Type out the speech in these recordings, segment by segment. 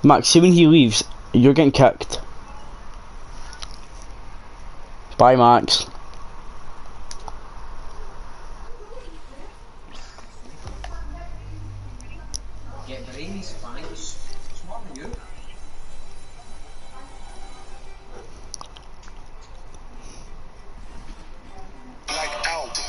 Max, see when he leaves, you're getting kicked. Bye, Max. Get brainy spanks. Smart than you. Like out.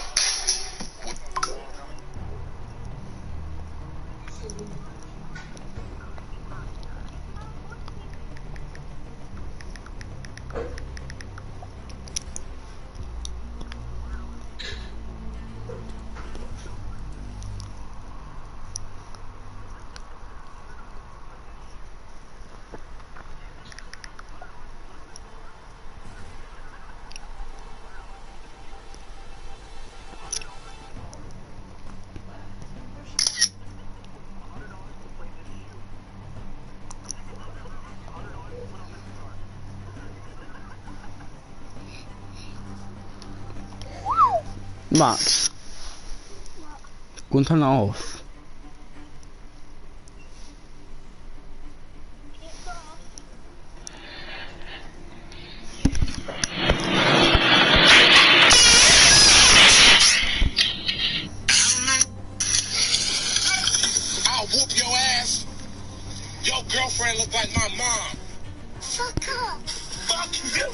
Max, go and turn that off. I'll whoop your ass. Your girlfriend look like my mom. Fuck up. Fuck you.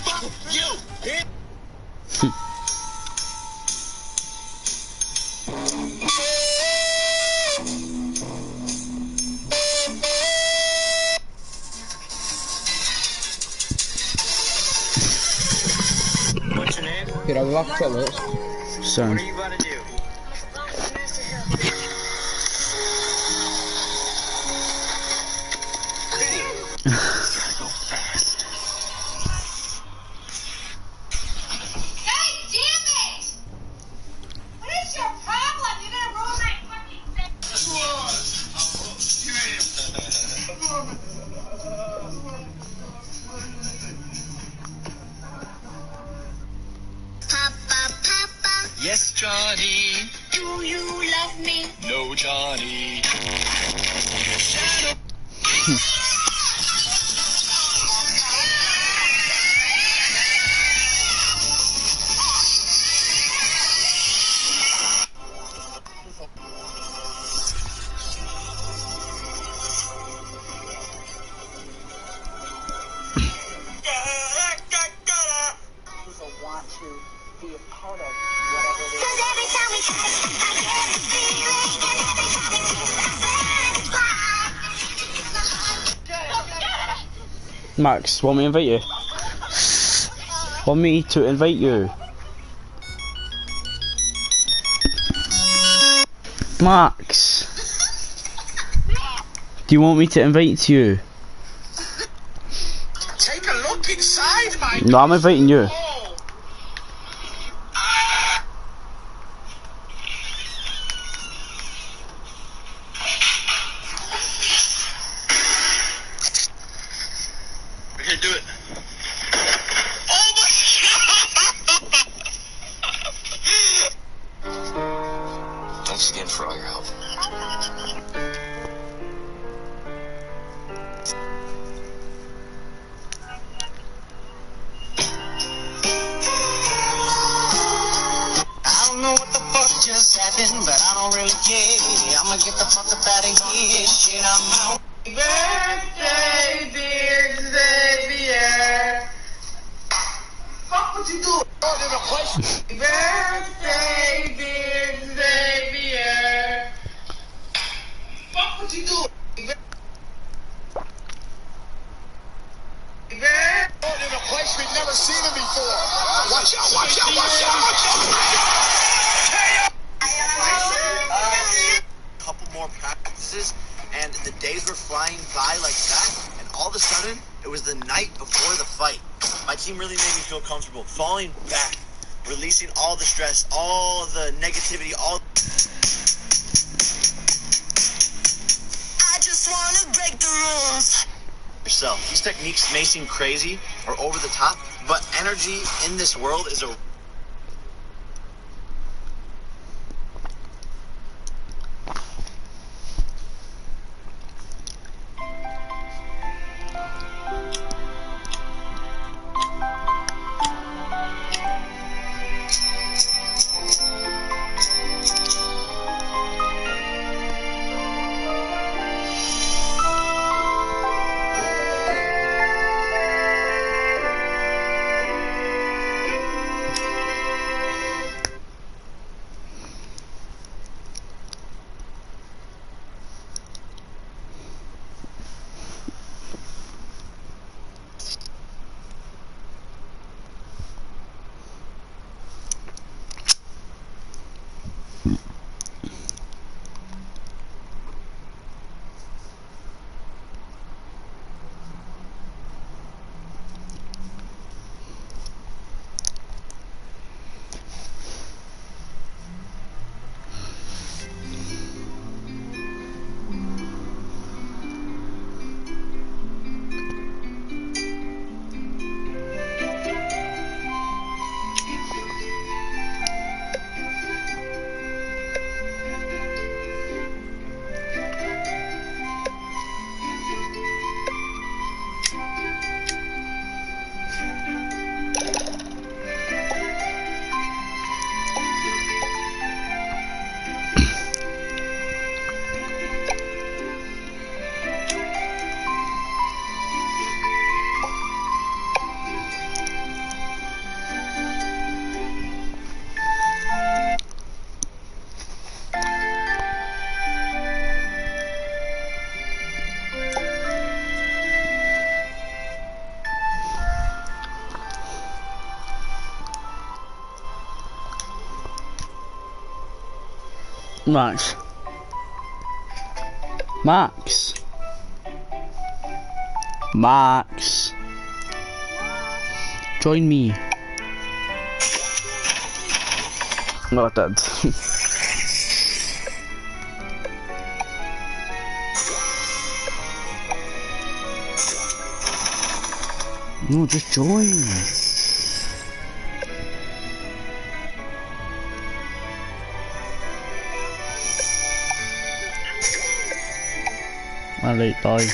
Fuck you, bitch. What's your name? Dude, I love toilets. Sound. What are you about to do? Hey, damn it! What is your problem? You're gonna ruin my fucking thing. Papa, Papa, Yes, Johnny. do you love me? No, Johnny. People want to be a part of whatever it is. Cause every time we touch, I get a feeling. And every time we kiss, Max, want me to invite you? Want me to invite you? Max! Do you want me to invite you? Take a look inside my. No, I'm inviting you. Oh. Here, do it. Oh my God! Thanks again for all your help. I don't know what the fuck just happened, but I don't really care. I'ma get the fuck up out of here. Shit, I'm out. Birthday, dear Xavier. Fuck what you doing? Birthday, dear Xavier. Fuck what you doing? In a place we've never seen him before. Watch out, watch out, watch out, watch out. Couple more practices and the days were flying by like that, and all of a sudden it was the night before the fight. My team really made me feel comfortable falling back, releasing all the stress, all the negativity, all I just wanna break the rules. yourself. These techniques may seem crazy or over the top, but energy in this world is a Max. Max. Max. Join me. No, it did. No, just join. Alright, bye.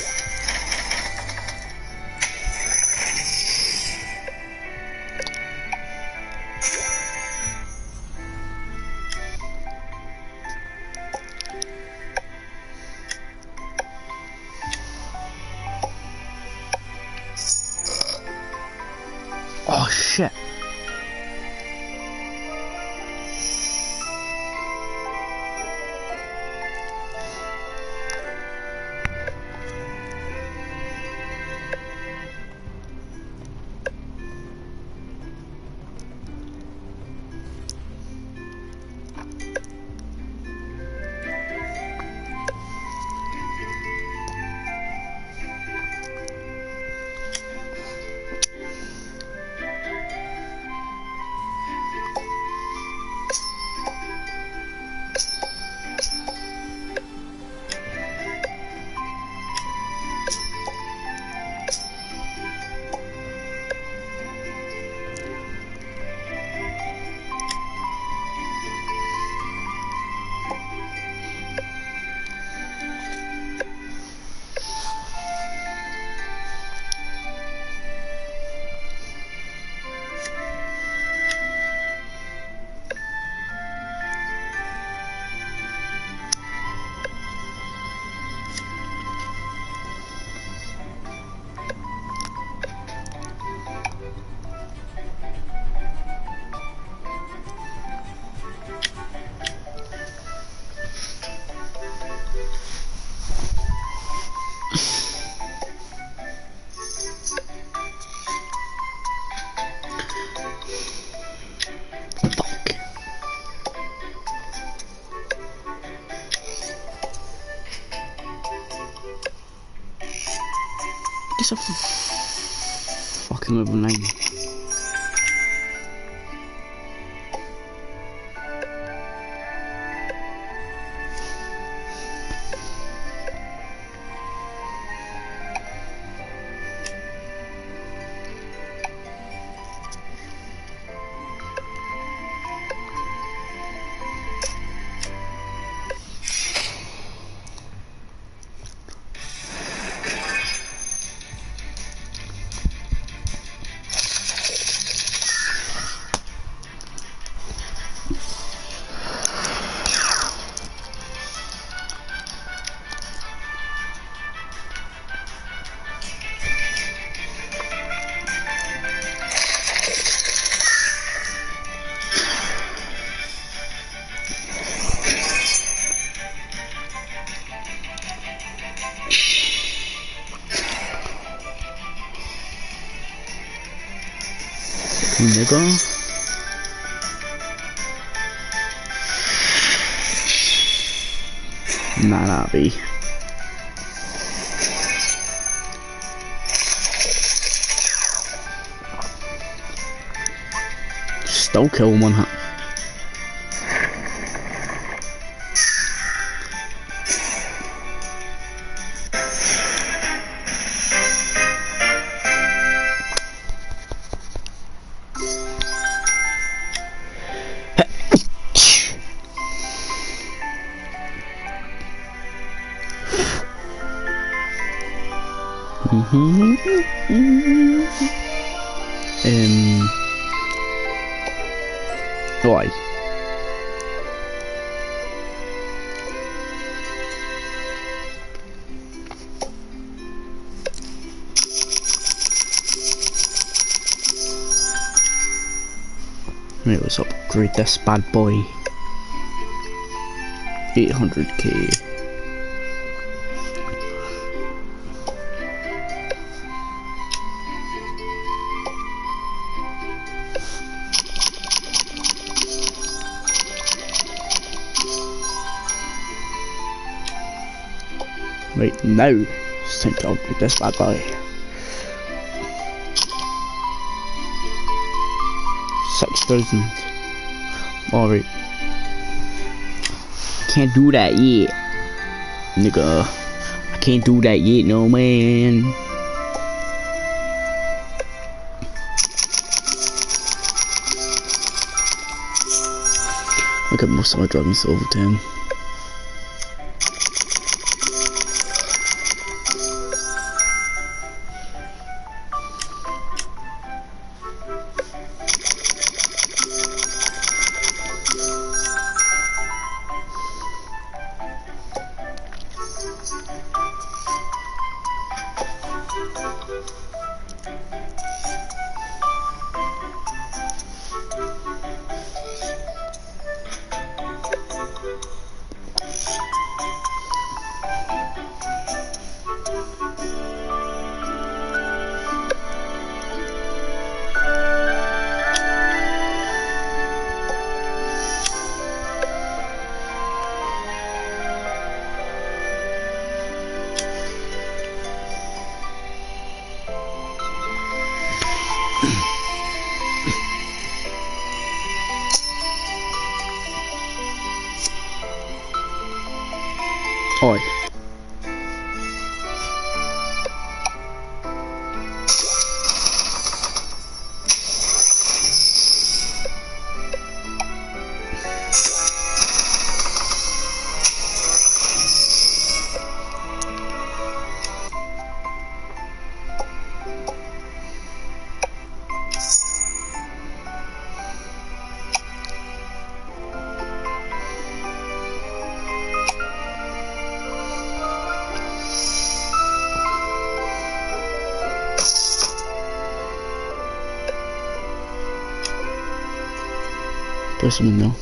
Oh shit. It's a fucking little name. Nigga. Nah, that be. Still kill one hit. Why? Let's upgrade this bad boy. 800k. Right now, it's time to upgrade this bad boy. 6,000. Alright. Can't do that yet. Nigga. I can't do that yet, no man. Look at most of my drums over 10. Oi. There's someone now.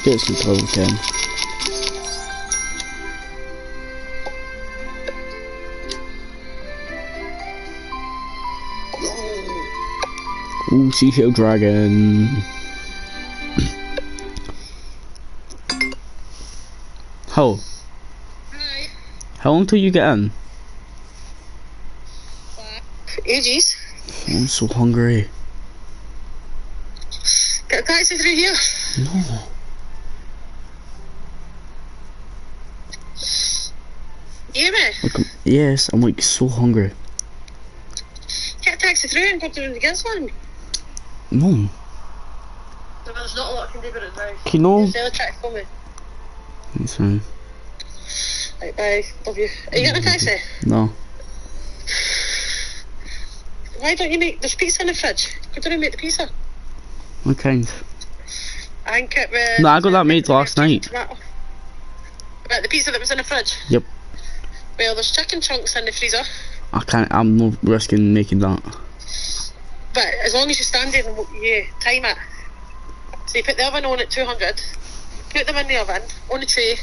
Get some trouble, Ken. Ooh, seashell dragon. How? Hi. How long till you get in? Ages. I'm so hungry. Get a taxi through here. No. You hear me? Like, yes, I'm like so hungry. Get a taxi through and go to the Ginsland. No. There's not a lot I can do about it now. Can no. There's the other track for me. That's fine. Right, bye. Love you. Are you getting a taxi? No. Why don't you make... There's pizza in the fridge. Go down and make the pizza. What kind? I think it was... No, I got that made last night. Tomato. About the pizza that was in the fridge? Yep. Well, there's chicken chunks in the freezer. I can't, I'm not risking making that. But as long as you stand it and you time it. So you put the oven on at 200, put them in the oven, on the tray,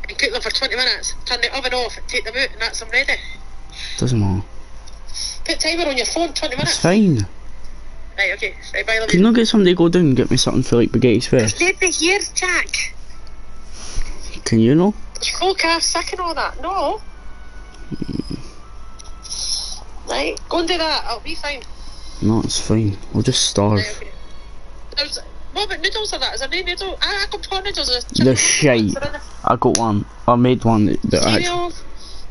and cook them for 20 minutes. Turn the oven off, take them out, and that's them ready. Doesn't matter. Put timer on your phone, 20 minutes. It's fine. Right, okay. Right, bye, love Can you. you not get somebody to go down and get me something for like Spaghetti Express? There's nobody here, Jack. Can you know? There's whole calf sick and all that. No. Right, go and do that. I'll be fine. No, it's fine. I'll just starve. Right, okay. There's... What about noodles or that? Is there no noodle? I got prawn noodles. They're shite. I got one. I made one that I Cereal?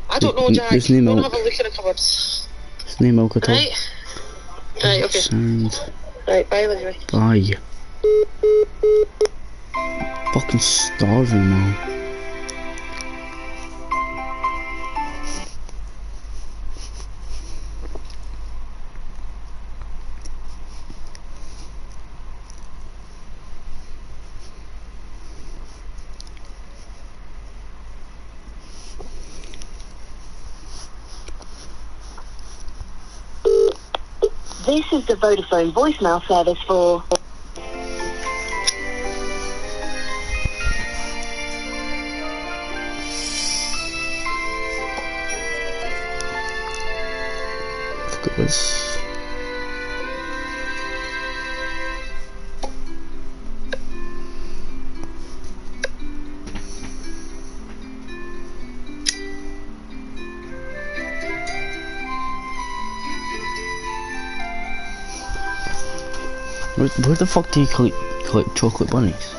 I don't know, Jack. There's no Go and milk. have a look in the cupboards. There's no milk at all. Right. Right, okay. Sound. Right, bye, anyway. Bye. Fucking starving, man. This is the Vodafone voicemail service for... Look at this. Where the fuck do you collect chocolate bunnies?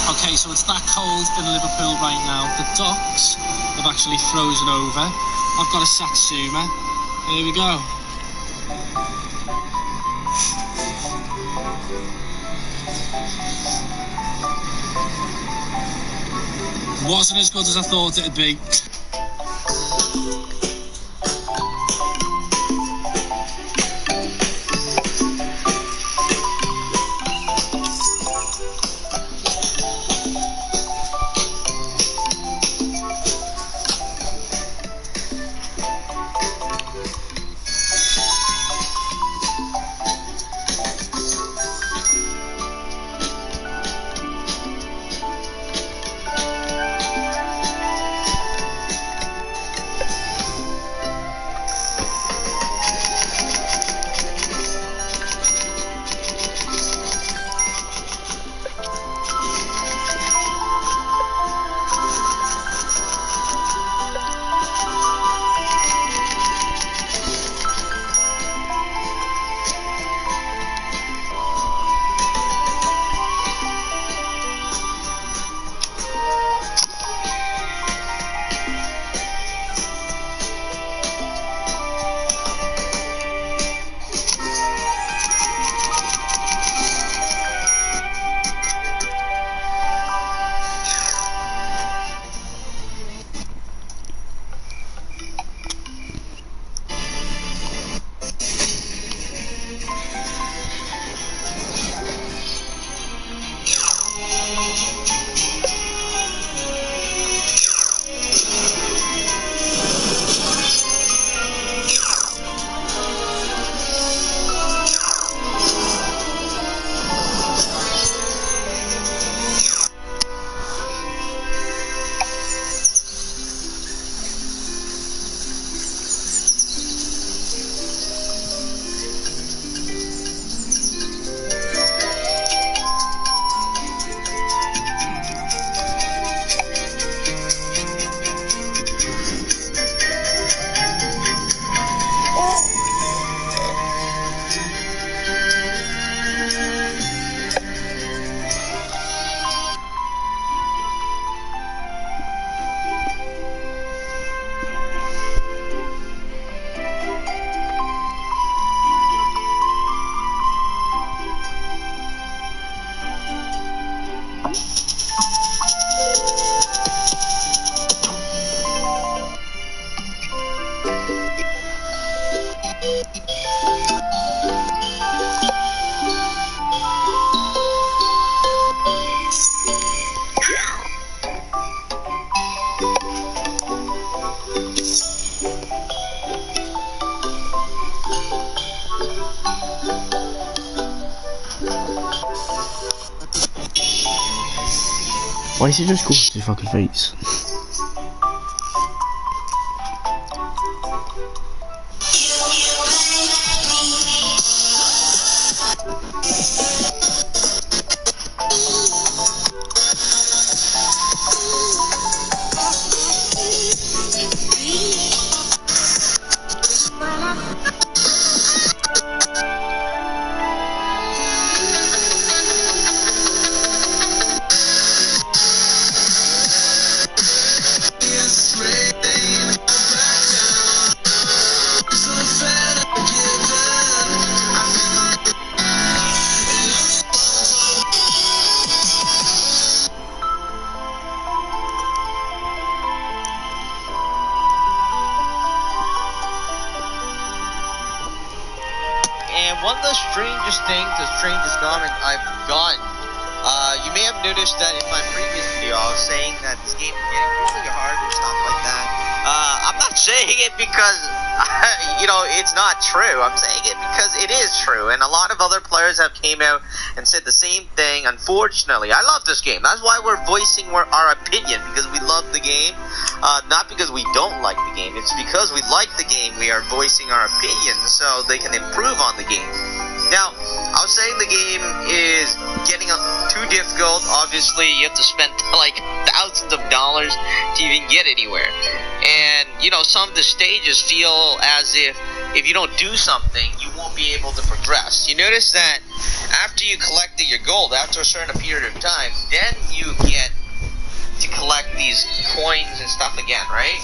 Okay, so it's that cold in Liverpool right now. The docks have actually frozen over. I've got a Satsuma. Here we go. Wasn't as good as I thought it'd be. Why is he just going to his fucking face? And one of the strangest things, the strangest comment I've gotten, you may have noticed that in my previous video, I was saying that this game is getting really hard and stuff like that. I'm not saying it because, it's not true. I'm saying it because it is true. And a lot of other players have came out and said the same thing. Unfortunately, I love this game. That's why we're voicing our opinion, because we love the game. Not because we don't like the game. It's because we like the game. We are voicing our opinion so they can improve on the game. Now, I was saying the game is getting too difficult. Obviously, you have to spend like thousands of dollars to even get anywhere. And, some of the stages feel as if you don't do something, you won't be able to progress. You notice that after you collected your gold, after a certain period of time, then you get to collect these coins and stuff again, right?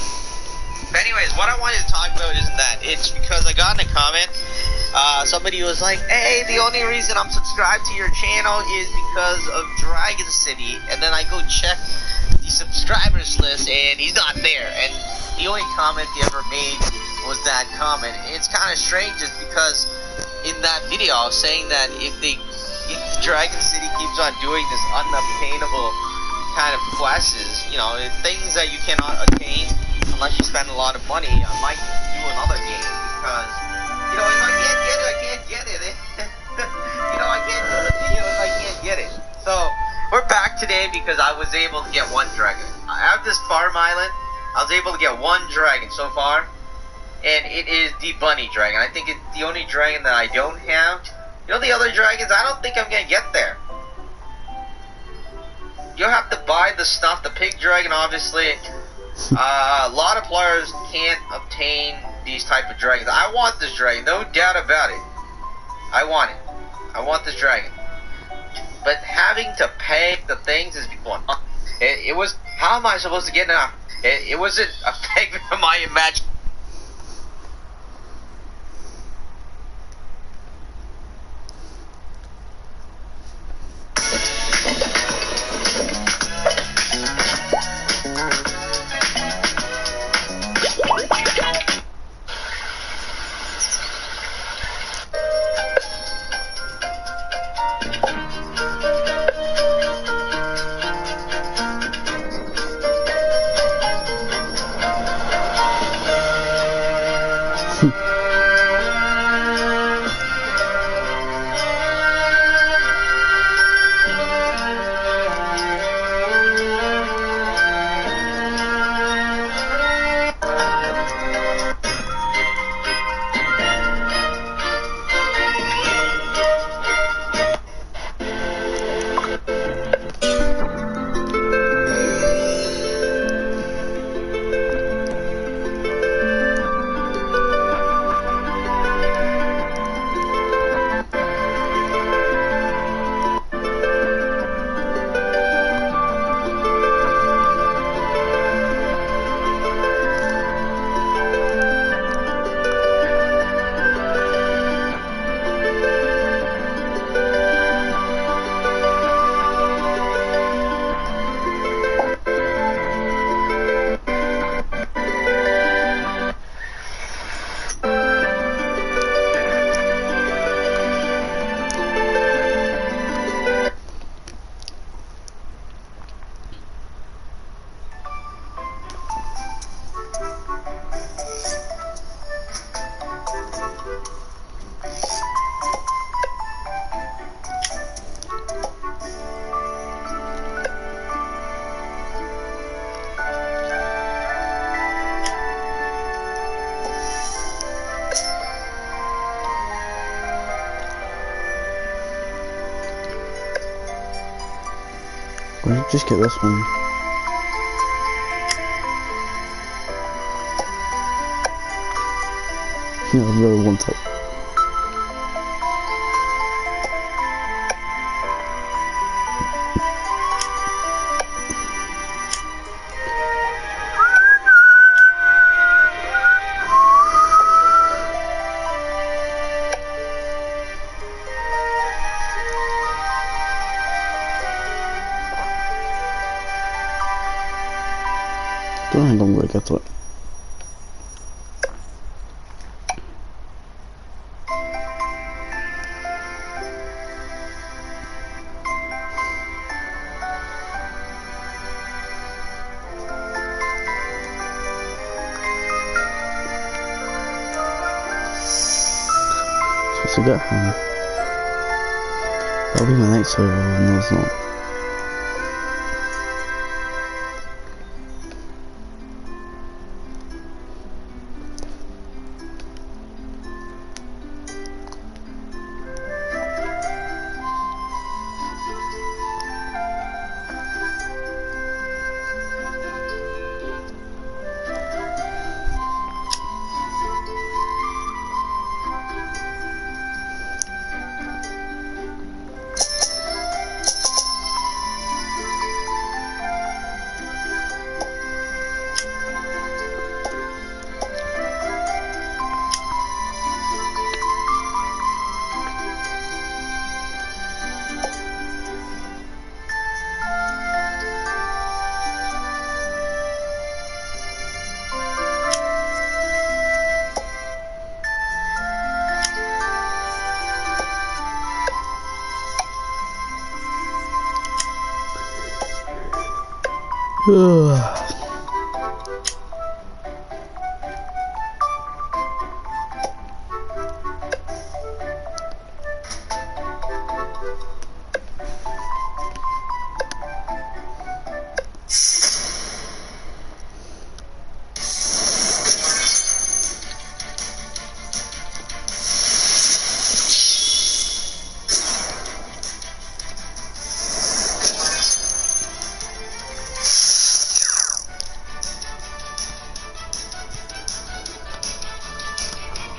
But anyways, what I wanted to talk about is that it's because I got in a comment, somebody was like, hey, the only reason I'm subscribed to your channel is because of Dragon City, and then I go check the subscribers list, and he's not there, and the only comment he ever made was that comment. It's kind of strange just because in that video I was saying that if Dragon City keeps on doing this unobtainable kind of quests, things that you cannot attain unless you spend a lot of money, I might do another game because, if I can't get it, I can't get it. I can't do the video if I can't get it. So, we're back today because I was able to get one dragon. I have this farm island. I was able to get one dragon so far, and it is the bunny dragon. I think it's the only dragon that I don't have. The other dragons, I don't think I'm going to get there. You'll have to buy the stuff. The pig dragon, obviously. A lot of players can't obtain these type of dragons. I want this dragon, no doubt about it. I want it. I want this dragon. But having to pay the things is one. It was, how am I supposed to get enough? It wasn't a figment of my imagination. Why don't you just get this one? Yeah, I really want it. Don't think I'm gonna get to it. to get from. That'll be my next server, no it's not.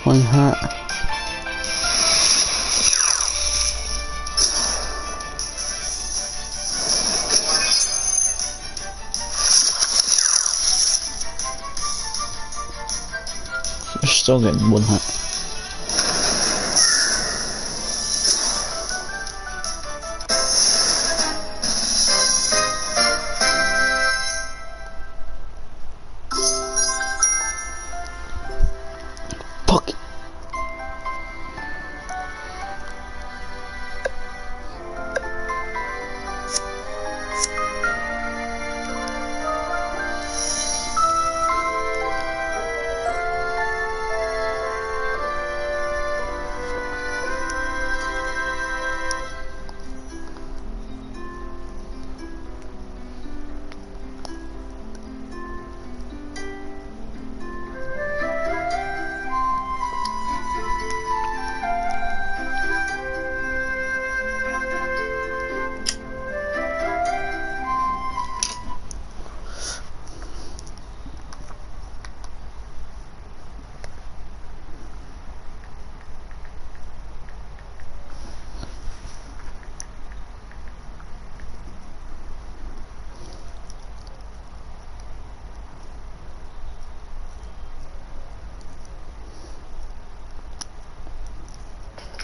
One hat. You're still getting one hat. Fuck.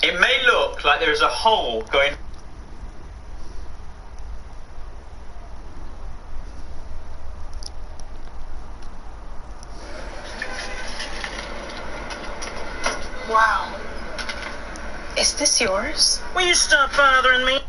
It may look like there is a hole going. Wow. Is this yours? Will you stop bothering me?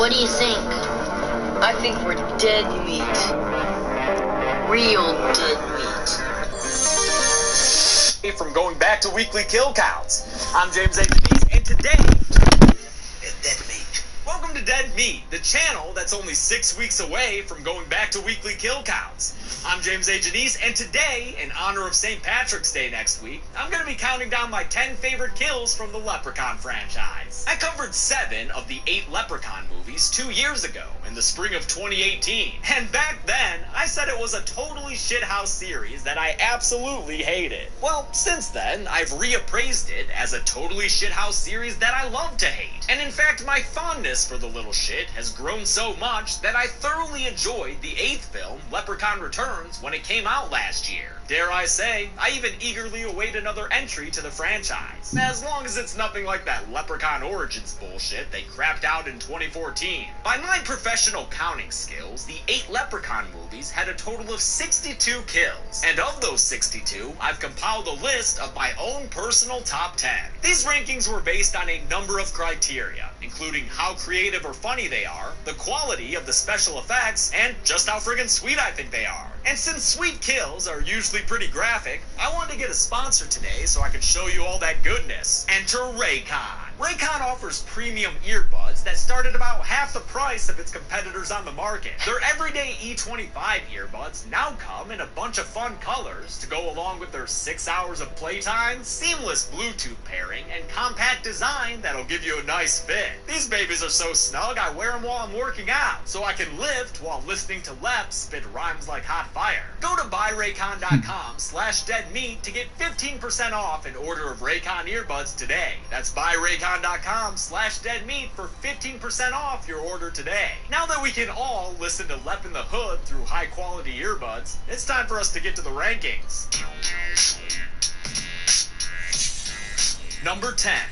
What do you think? I think we're dead meat. Real dead meat. From going back to weekly kill counts. I'm James A. Denise, and today is Dead Meat. Welcome to Dead Meat, the channel that's only 6 weeks away from going back to weekly kill counts. I'm James A. Denise, and today, in honor of St. Patrick's Day next week, I'm going to be counting down my 10 favorite kills from the Leprechaun franchise. I covered 7 of the 8 Leprechaun movies 2 years ago, in the spring of 2018. And back then, I said it was a totally shithouse series that I absolutely hated. Well, since then, I've reappraised it as a totally shithouse series that I love to hate. And in fact, my fondness for the little shit has grown so much that I thoroughly enjoyed the 8th film, Leprechaun Returns, when it came out last year. Dare I say, I even eagerly await another entry to the franchise. As long as it's nothing like that Leprechaun Origins bullshit they crapped out in 2014. By my professional counting skills, the 8 Leprechaun movies had a total of 62 kills. And of those 62, I've compiled a list of my own personal top 10. These rankings were based on a number of criteria, including how creative or funny they are, the quality of the special effects, and just how friggin' sweet I think they are. And since sweet kills are usually pretty graphic, I wanted to get a sponsor today so I could show you all that goodness. Enter Raycon. Raycon offers premium earbuds that start at about half the price of its competitors on the market. Their everyday E25 earbuds now come in a bunch of fun colors to go along with their 6 hours of playtime, seamless Bluetooth pairing, and compact design that'll give you a nice fit. These babies are so snug I wear them while I'm working out, so I can lift while listening to Lep spit rhymes like hot fire. Go to buyraycon.com/deadmeat to get 15% off an order of Raycon earbuds today. That's buyraycon.com/deadmeat for 15% off your order today. Now that we can all listen to Lep in the Hood through high quality earbuds, it's time for us to get to the rankings. Number 10.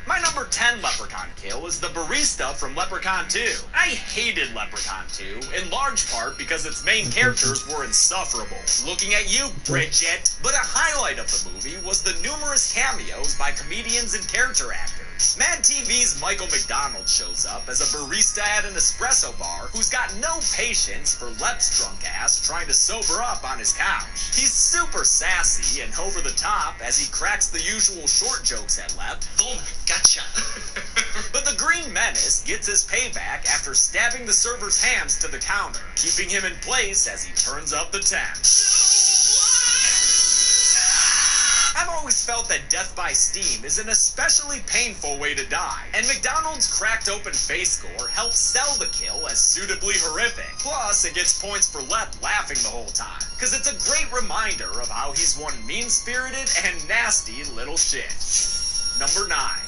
My number 10 Leprechaun kill is the barista from Leprechaun 2. I hated Leprechaun 2, in large part because its main characters were insufferable. Looking at you, Bridget. But a highlight of the movie was the numerous cameos by comedians and character actors. Mad TV's Michael McDonald shows up as a barista at an espresso bar who's got no patience for Lep's drunk ass trying to sober up on his couch. He's super sassy and over the top as he cracks the usual short jokes at Lep. Boom, gotcha. But the Green Menace gets his payback after stabbing the server's hands to the counter, keeping him in place as he turns up the temp. I've always felt that death by steam is an especially painful way to die, and McDonald's cracked open face score helps sell the kill as suitably horrific. Plus, it gets points for Lep laughing the whole time, because it's a great reminder of how he's one mean-spirited and nasty little shit. Number 9.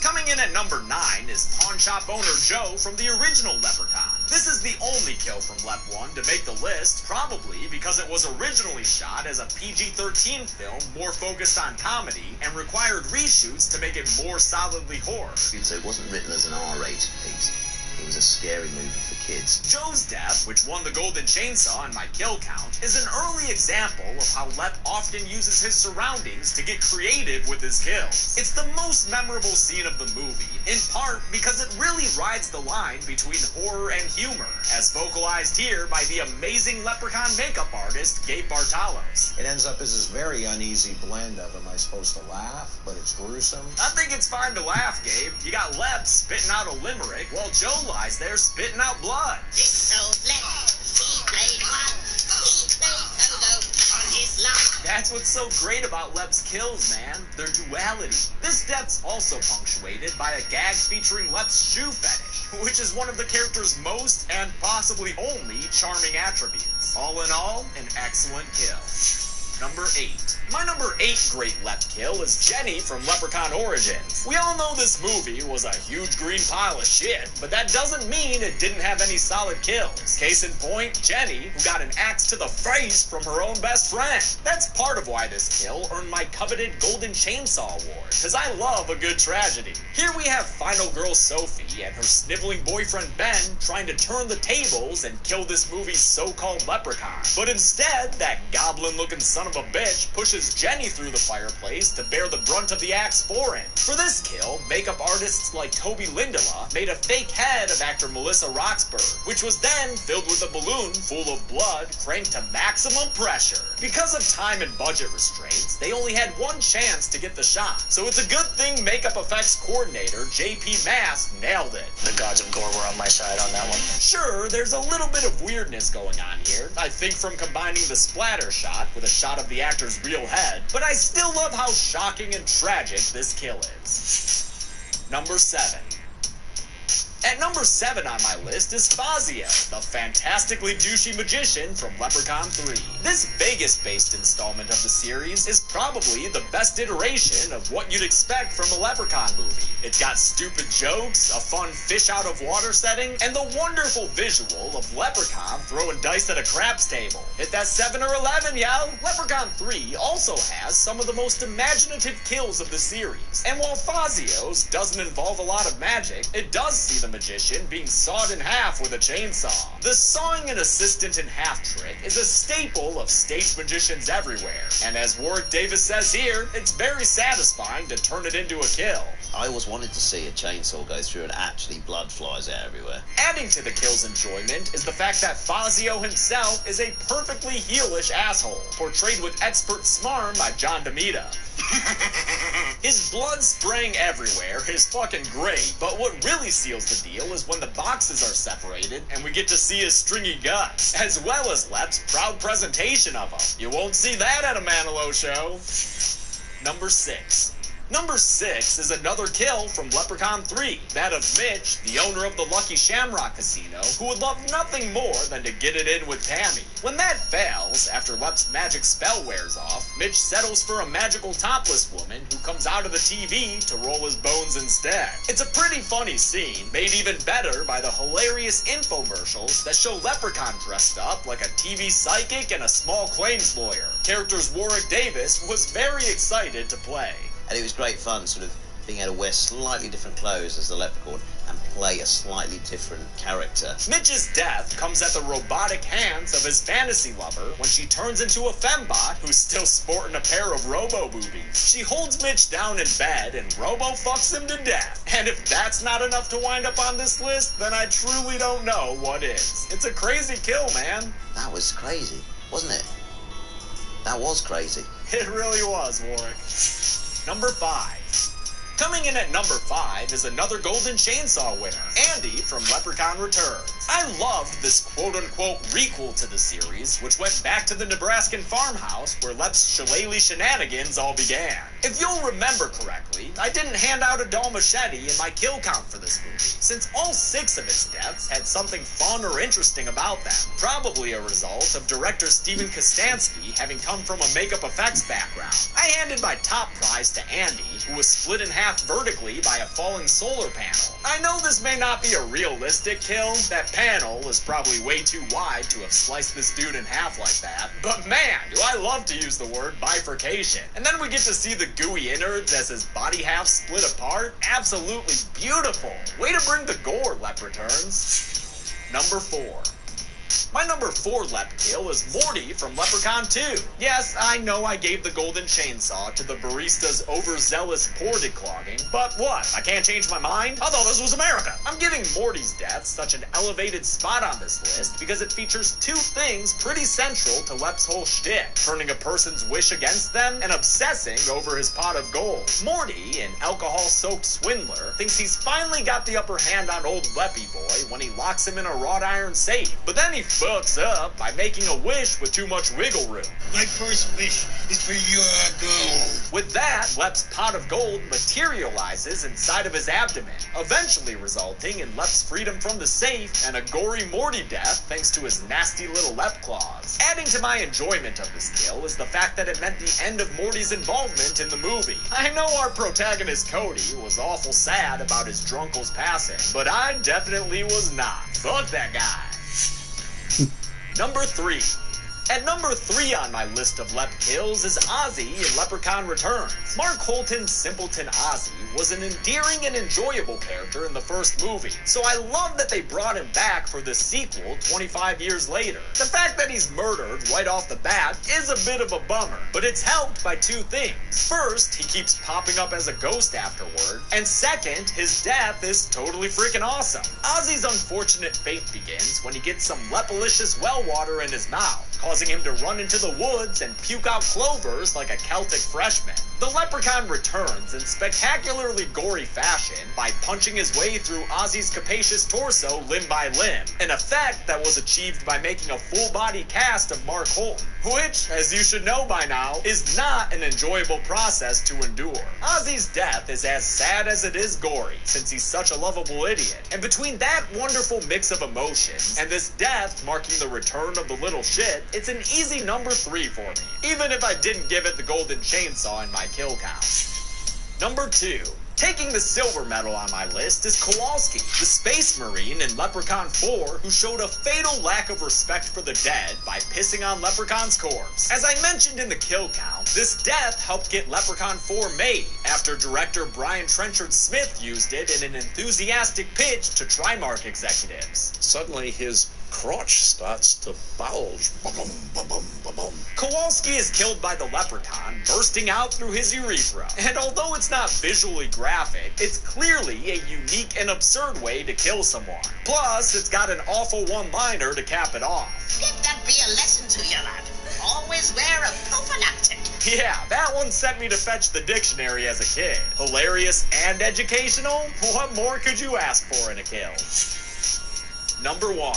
Coming in at number 9 is pawn shop owner Joe from the original Leprechaun. This is the only kill from Lep 1 to make the list, probably because it was originally shot as a PG-13 film more focused on comedy and required reshoots to make it more solidly horror. You'd say it wasn't written as an R-rated piece. It was a scary movie for kids. Joe's death, which won the Golden Chainsaw in my kill count, is an early example of how Lep often uses his surroundings to get creative with his kills. It's the most memorable scene of the movie, in part because it really rides the line between horror and humor, as vocalized here by the amazing Leprechaun makeup artist, Gabe Bartalos. It ends up as this very uneasy blend of, am I supposed to laugh, but it's gruesome? I think it's fine to laugh, Gabe. You got Lep spitting out a limerick, while Joe lies there spitting out blood. This old Lep, he played hot, he played pogo on his lawn. That's what's so great about Lep's kills, man. Their duality. This death's also punctuated by a gag featuring Lep's shoe fetish, which is one of the character's most and possibly only charming attributes. All in all, an excellent kill. Number 8. My number 8 great Lep kill is Jenny from Leprechaun Origins. We all know this movie was a huge green pile of shit, but that doesn't mean it didn't have any solid kills. Case in point, Jenny, who got an axe to the face from her own best friend. That's part of why this kill earned my coveted Golden Chainsaw Award, because I love a good tragedy. Here we have final girl Sophie and her sniveling boyfriend Ben trying to turn the tables and kill this movie's so-called leprechaun. But instead, that goblin-looking son of a bitch pushes pushes Jenny through the fireplace to bear the brunt of the axe for him. For this kill, makeup artists like Toby Lindola made a fake head of actor Melissa Roxburgh, which was then filled with a balloon full of blood cranked to maximum pressure. Because of time and budget restraints, they only had one chance to get the shot, so it's a good thing makeup effects coordinator JP Mass nailed it. The gods of gore were on my side on that one. Sure, there's a little bit of weirdness going on here, I think from combining the splatter shot with a shot of the actor's real head, but I still love how shocking and tragic this kill is. Number 7. At number 7 on my list is Fazio, the fantastically douchey magician from Leprechaun 3. This Vegas-based installment of the series is probably the best iteration of what you'd expect from a Leprechaun movie. It's got stupid jokes, a fun fish-out-of-water setting, and the wonderful visual of Leprechaun throwing dice at a craps table. Hit that 7 or 11, yo! Leprechaun 3 also has some of the most imaginative kills of the series, and while Fazio's doesn't involve a lot of magic, it does see the magician being sawed in half with a chainsaw. The sawing an assistant in half trick is a staple of stage magicians everywhere, and as Warwick Davis says here, it's very satisfying to turn it into a kill. I always wanted to see a chainsaw go through and actually blood flies out everywhere. Adding to the kill's enjoyment is the fact that Fazio himself is a perfectly heelish asshole, portrayed with expert smarm by John DeMita. His blood spraying everywhere is fucking great, but what really seals the deal is when the boxes are separated and we get to see his stringy guts, as well as Lep's proud presentation of them. You won't see that at a Manilow show. Number 6. Number 6 is another kill from Leprechaun 3, that of Mitch, the owner of the Lucky Shamrock Casino, who would love nothing more than to get it in with Tammy. When that fails, after Lep's magic spell wears off, Mitch settles for a magical topless woman who comes out of the TV to roll his bones instead. It's a pretty funny scene, made even better by the hilarious infomercials that show Leprechaun dressed up like a TV psychic and a small claims lawyer. Characters Warwick Davis was very excited to play. And it was great fun, sort of being able to wear slightly different clothes as the leprechaun and play a slightly different character. Mitch's death comes at the robotic hands of his fantasy lover when she turns into a fembot who's still sporting a pair of robo-boobies. She holds Mitch down in bed and robo-fucks him to death. And if that's not enough to wind up on this list, then I truly don't know what is. It's a crazy kill, man. That was crazy, wasn't it? That was crazy. It really was, Warwick. Number 5. Coming in at number 5 is another Golden Chainsaw winner, Andy from Leprechaun Returns. I loved this quote-unquote requel to the series, which went back to the Nebraskan farmhouse where Lep's shillelagh shenanigans all began. If you'll remember correctly, I didn't hand out a dull machete in my kill count for this movie, since all 6 of its deaths had something fun or interesting about them, probably a result of director Steven Kostanski having come from a makeup effects background. I handed my top prize to Andy, who was split in half vertically by a falling solar panel. I know this may not be a realistic kill, that panel is probably way too wide to have sliced this dude in half like that, but man, do I love to use the word bifurcation. And then we get to see the gooey innards as his body half split apart. Absolutely beautiful. Way to bring the gore, Lep Returns. Number 4. My number 4 Lep kill is Morty from Leprechaun 2. Yes, I know I gave the golden chainsaw to the barista's overzealous pour declogging, but what? I can't change my mind? I thought this was America. I'm giving Morty's death such an elevated spot on this list because it features 2 things pretty central to Lep's whole shtick: turning a person's wish against them and obsessing over his pot of gold. Morty, an alcohol-soaked swindler, thinks he's finally got the upper hand on old Leppy boy when he locks him in a wrought iron safe, but then he fucks up by making a wish with too much wiggle room. My first wish is for your gold. With that, Lep's pot of gold materializes inside of his abdomen, eventually resulting in Lep's freedom from the safe and a gory Morty death thanks to his nasty little Lep claws. Adding to my enjoyment of this kill is the fact that it meant the end of Morty's involvement in the movie. I know our protagonist Cody was awful sad about his drunkle's passing, but I definitely was not. Fuck that guy. Number 3. At number 3 on my list of Lep kills is Ozzy in Leprechaun Returns. Mark Holton's simpleton Ozzy was an endearing and enjoyable character in the first movie, so I love that they brought him back for the sequel 25 years later. The fact that he's murdered right off the bat is a bit of a bummer, but it's helped by 2 things. First, he keeps popping up as a ghost afterward, and second, his death is totally freaking awesome. Ozzy's unfortunate fate begins when he gets some lepalicious well water in his mouth, causing him to run into the woods and puke out clovers like a Celtic freshman. The Leprechaun returns in spectacularly gory fashion by punching his way through Ozzy's capacious torso limb by limb, an effect that was achieved by making a full-body cast of Mark Holton, which, as you should know by now, is not an enjoyable process to endure. Ozzy's death is as sad as it is gory, since he's such a lovable idiot, and between that wonderful mix of emotions and this death marking the return of the little shit, it's an easy number 3 for me, even if I didn't give it the golden chainsaw in my kill count. Number 2. Taking the silver medal on my list is Kowalski, the Space Marine in Leprechaun 4 who showed a fatal lack of respect for the dead by pissing on Leprechaun's corpse. As I mentioned in the kill count, this death helped get Leprechaun 4 made after director Brian Trenchard Smith used it in an enthusiastic pitch to Trimark executives. Suddenly his crotch starts to bulge. Ba-bum, ba-bum, ba-bum. Kowalski is killed by the Leprechaun, bursting out through his urethra. And although it's not visually graphic, it's clearly a unique and absurd way to kill someone. Plus, it's got an awful one-liner to cap it off. Let that be a lesson to you, lad. Always wear a prophylactic. Yeah, that one sent me to fetch the dictionary as a kid. Hilarious and educational? What more could you ask for in a kill? Number 1.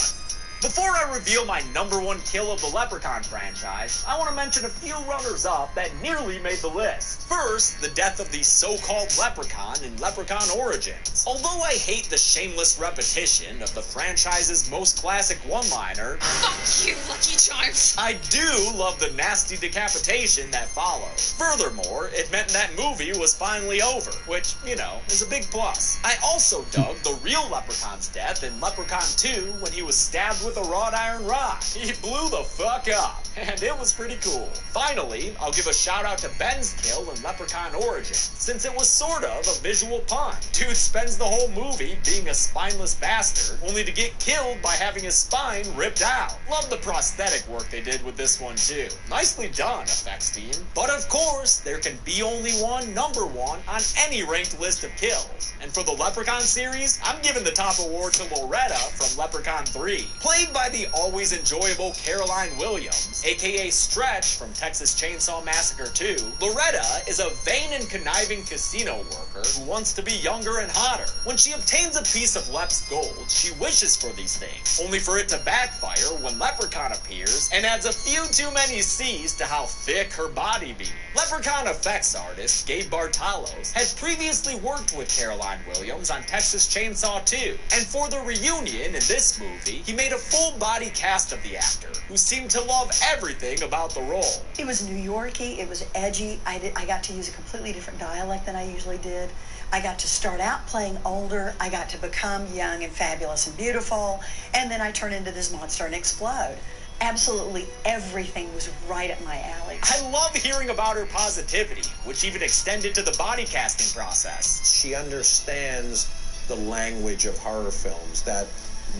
Before I reveal my number 1 kill of the Leprechaun franchise, I want to mention a few runners-up that nearly made the list. First, the death of the so-called Leprechaun in Leprechaun Origins. Although I hate the shameless repetition of the franchise's most classic one-liner, "Fuck you, Lucky Charms," I do love the nasty decapitation that followed. Furthermore, it meant that movie was finally over, which, you know, is a big plus. I also dug the real Leprechaun's death in Leprechaun 2 when he was stabbed with a wrought iron rod. He blew the fuck up, and it was pretty cool. Finally, I'll give a shout out to Ben's kill in Leprechaun Origins, since it was sort of a visual pun. Dude spends the whole movie being a spineless bastard, only to get killed by having his spine ripped out. Love the prosthetic work they did with this one too. Nicely done, effects team. But of course, there can be only one number 1 on any ranked list of kills. And for the Leprechaun series, I'm giving the top award to Loretta from Leprechaun 3. Played by the always enjoyable Caroline Williams, aka Stretch from Texas Chainsaw Massacre 2, Loretta is a vain and conniving casino worker who wants to be younger and hotter. When she obtains a piece of Lep's gold, she wishes for these things, only for it to backfire when Leprechaun appears and adds a few too many C's to how thick her body be. Leprechaun effects artist Gabe Bartalos had previously worked with Caroline Williams on Texas Chainsaw 2, and for the reunion in this movie, he made a full-body cast of the actor, who seemed to love everything about the role. It was New Yorky, it was edgy. I got to use a completely different dialect than I usually did. I got to start out playing older, I got to become young and fabulous and beautiful, and then I turn into this monster and explode. Absolutely everything was right up my alley. I love hearing about her positivity, which even extended to the body casting process. She understands the language of horror films, that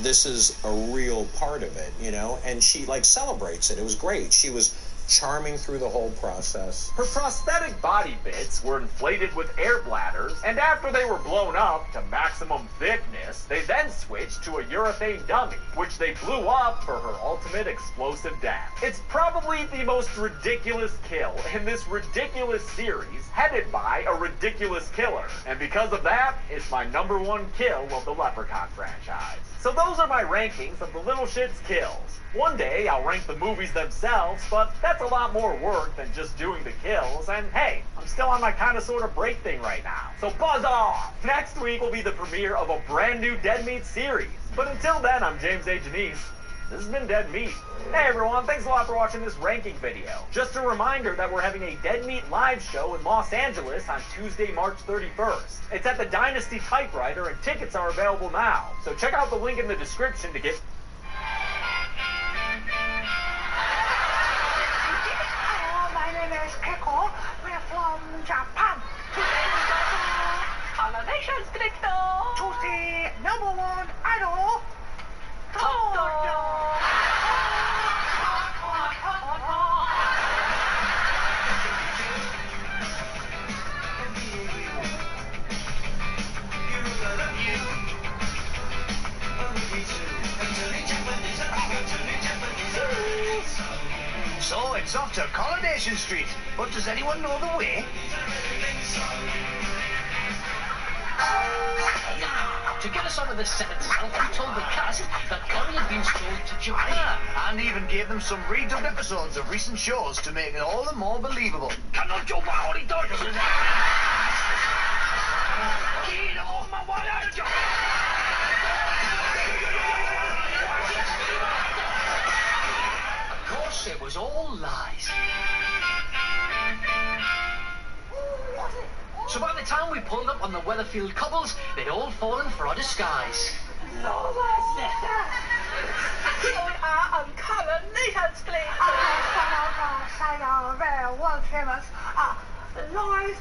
this is a real part of it, you know, and she like celebrates it. It was great. She was charming through the whole process. Her prosthetic body bits were inflated with air bladders, and after they were blown up to maximum thickness, they then switched to a urethane dummy, which they blew up for her ultimate explosive death. It's probably the most ridiculous kill in this ridiculous series, headed by a ridiculous killer, and because of that, it's my number 1 kill of the Leprechaun franchise. So those are my rankings of the little shit's kills. One day I'll rank the movies themselves, but that's a lot more work than just doing the kills, and hey, I'm still on my kinda sorta break thing right now. So buzz off! Next week will be the premiere of a brand new Dead Meat series. But until then, I'm James A. Janice. This has been Dead Meat. Hey everyone, thanks a lot for watching this ranking video. Just a reminder that we're having a Dead Meat live show in Los Angeles on Tuesday, March 31st. It's at the Dynasty Typewriter and tickets are available now. So check out the link in the description to get Coronations Director to the number one idol, So it's off to Coronation Street, but does anyone know the way? To get us onto the set itself, he told the cast that Kerry had been sold to Japan. And even gave them some redubbed episodes of recent shows to make it all the more believable. Cannot jump out of Dodgers. Get off my wire, John! Of course, it was all lies. So by the time we pulled up on the Weatherfield cobbles, they'd all fallen for our disguise. We are on Coronation Street. very world famous. Lies.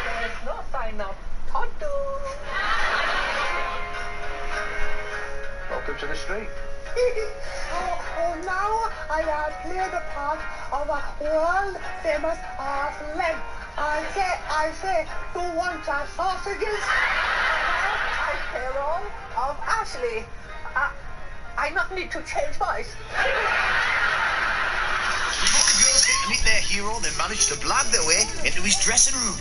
There's no sign of tattoo. Welcome to the street. Now I have cleared the part of a world famous slang. I say, you want your sausages? I'm Carol of Ashley. I not need to change voice. Before the girls get to meet their hero, they manage to blag their way into his dressing room.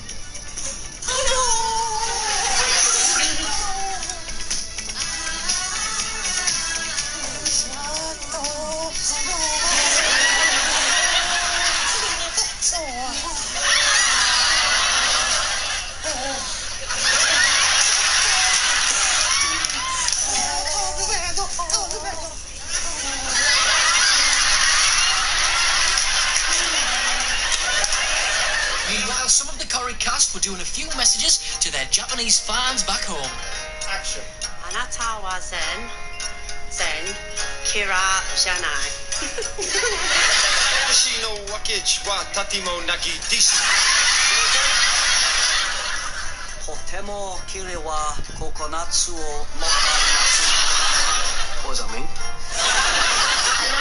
Meanwhile, some of the Corrie cast were doing a few messages to their Japanese fans back home. Action. あなたはzen嫌じゃない。私のわけはとてもなきです。とても綺麗はココナッツを持っています。What does that mean? あ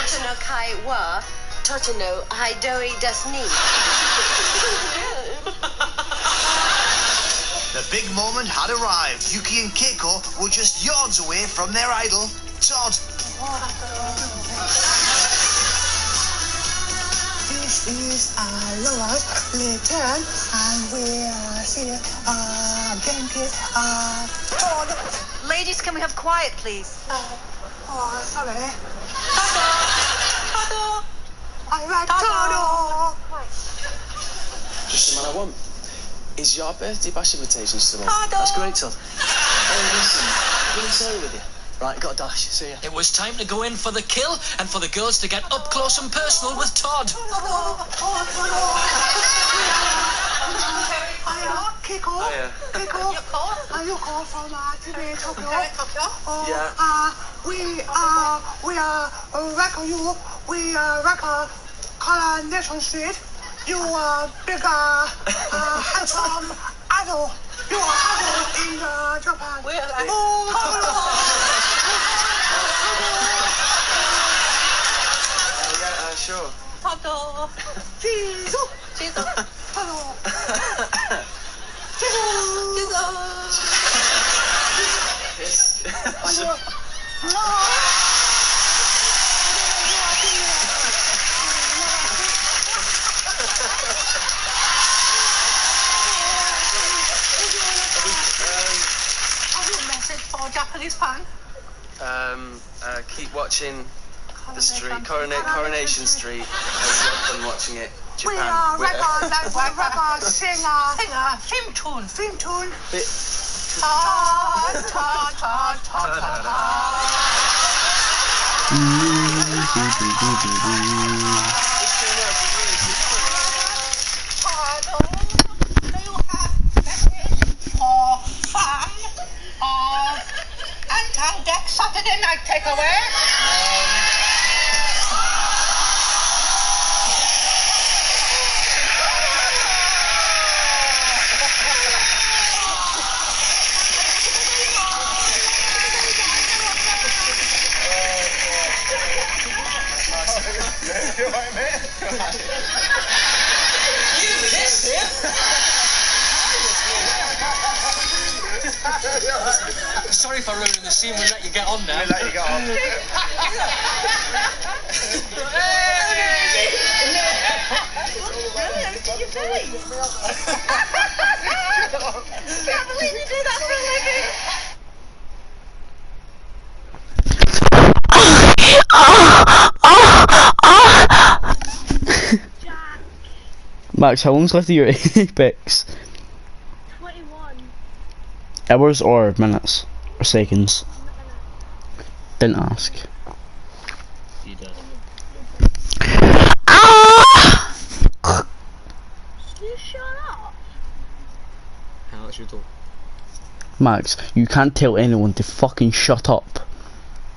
なたの会はとてもひどいですね。The big moment had arrived. Yuki and Keiko were just yards away from their idol, Todd. This is Laura's return, and we are here again. Todd. Ladies, can we have quiet, please? Sorry. I like Todd. Just the man I want. Is your birthday bash invitation still on? Todd. That's great, Todd. Oh, listen, will Sarah with you? Right, got a dash. See ya. It was time to go in for the kill and for the girls to get up close and personal with Todd. Keiko. Are you call from TV Tokyo? Yeah. We record you. We record Coronation Street. You are big handsome idol. You are idol in Japan. Yeah, sure. Hello. Jesus. Hello. Message for Japanese fan. Keep watching the street, Coronation Street. It was fun watching it. Japan. We are record singer. Theme tune. Bit. Anti-deck Saturday night takeaway. Sorry for ruining the scene. We'll let you get on now. We'll let you get on. Can't believe you do that for a living. Max, how long's left of your Apex? 21. Hours or minutes? Or seconds? Didn't ask. You did. You shut up. How much you talk? Max, you can't tell anyone to fucking shut up.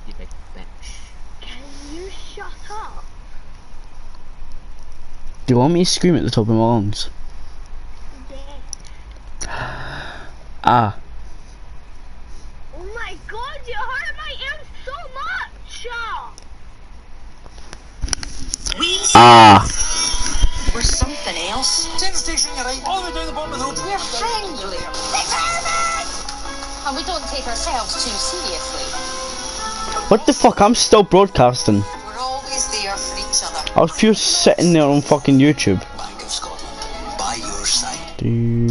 You big bitch. Can you shut up? Do you want me to scream at the top of my lungs? Yeah. Ah. Oh my god, you hurt my ears so much! Ah. We're something else. Train station, you're right. All the way down the bottom of the road. We're friendly. And we don't take ourselves too seriously. What the fuck? I'm still broadcasting. We're always there for each other. I was pure sitting there on fucking YouTube. Bank of Scotland, by your side. Do.